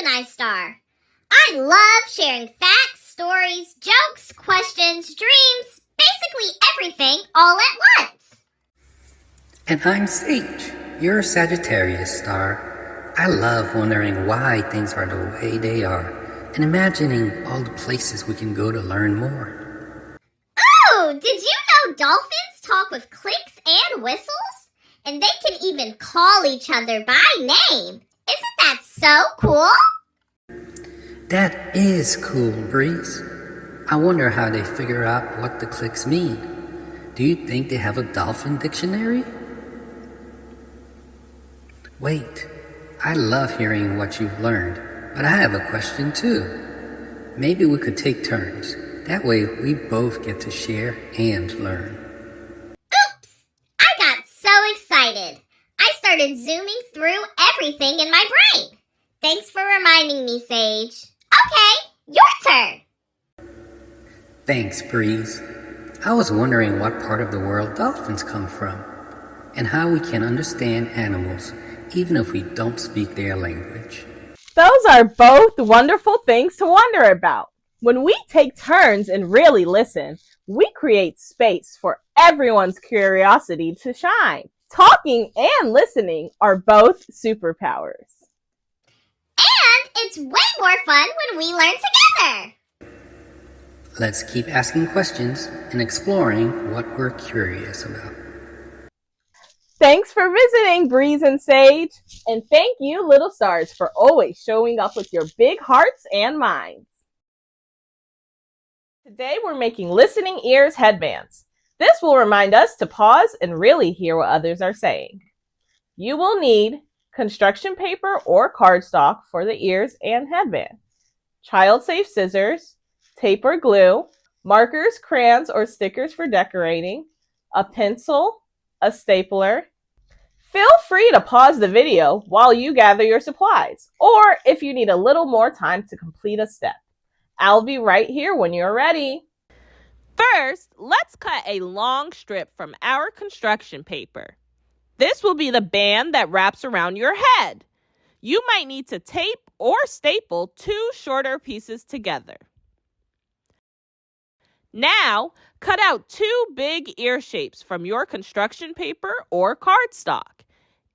organized star. I love sharing facts, stories, jokes, questions, dreams, basically everything all at once. And I'm Sage, your Sagittarius star. I love wondering why things are the way they are and imagining all the places we can go to learn more. Oh, did you know dolphins talk with clicks and whistles? And they can even call each other by name. Isn't that so cool? That is cool, Breeze. I wonder how they figure out what the clicks mean. Do you think they have a dolphin dictionary? Wait, I love hearing what you've learned, but I have a question too. Maybe we could take turns. That way we both get to share and learn. I started zooming through everything in my brain. Thanks for reminding me, Sage. Okay, your turn. Thanks, Breeze. I was wondering what part of the world dolphins come from, and how we can understand animals even if we don't speak their language. Those are both wonderful things to wonder about. When we take turns and really listen, we create space for everyone's curiosity to shine. Talking and listening are both superpowers. And it's way more fun when we learn together. Let's keep asking questions and exploring what we're curious about. Thanks for visiting, Breeze and Sage. And thank you, little stars, for always showing up with your big hearts and minds. Today we're making Listening Ears Headbands. This will remind us to pause and really hear what others are saying. You will need construction paper or cardstock for the ears and headband, child-safe scissors, tape or glue, markers, crayons, or stickers for decorating, a pencil, a stapler. Feel free to pause the video while you gather your supplies, or if you need a little more time to complete a step. I'll be right here when you're ready. First, let's cut a long strip from our construction paper. This will be the band that wraps around your head. You might need to tape or staple 2 shorter pieces together. Now, cut out 2 big ear shapes from your construction paper or cardstock.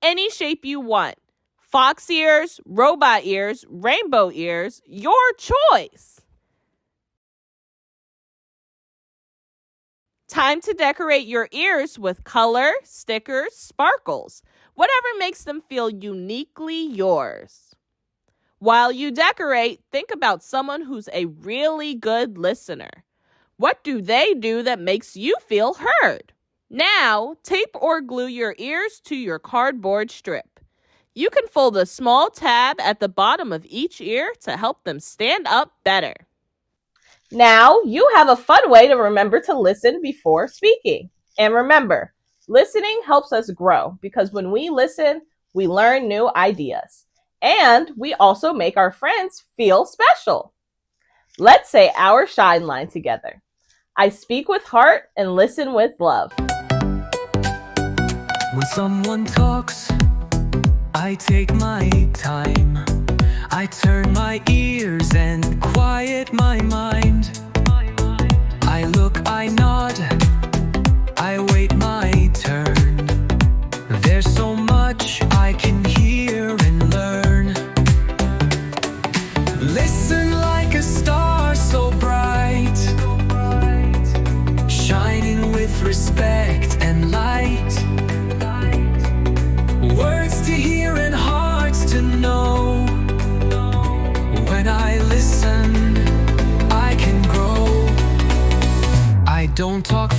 Any shape you want. Fox ears, robot ears, rainbow ears, your choice. Time to decorate your ears with color, stickers, sparkles, whatever makes them feel uniquely yours. While you decorate, think about someone who's a really good listener. What do they do that makes you feel heard? Now, tape or glue your ears to your cardboard strip. You can fold a small tab at the bottom of each ear to help them stand up better. Now, you have a fun way to remember to listen before speaking. And remember, listening helps us grow because when we listen, we learn new ideas. And we also make our friends feel special. Let's say our shine line together. I speak with heart and listen with love. When someone talks, I take my time. I turn my ears and quiet my mind. I look, I nod, I wait my turn. There's so much I can hear and learn. Listen like a star so bright, shining with respect and light. Words to hear and hearts to know. When I listen, I can grow. I don't talk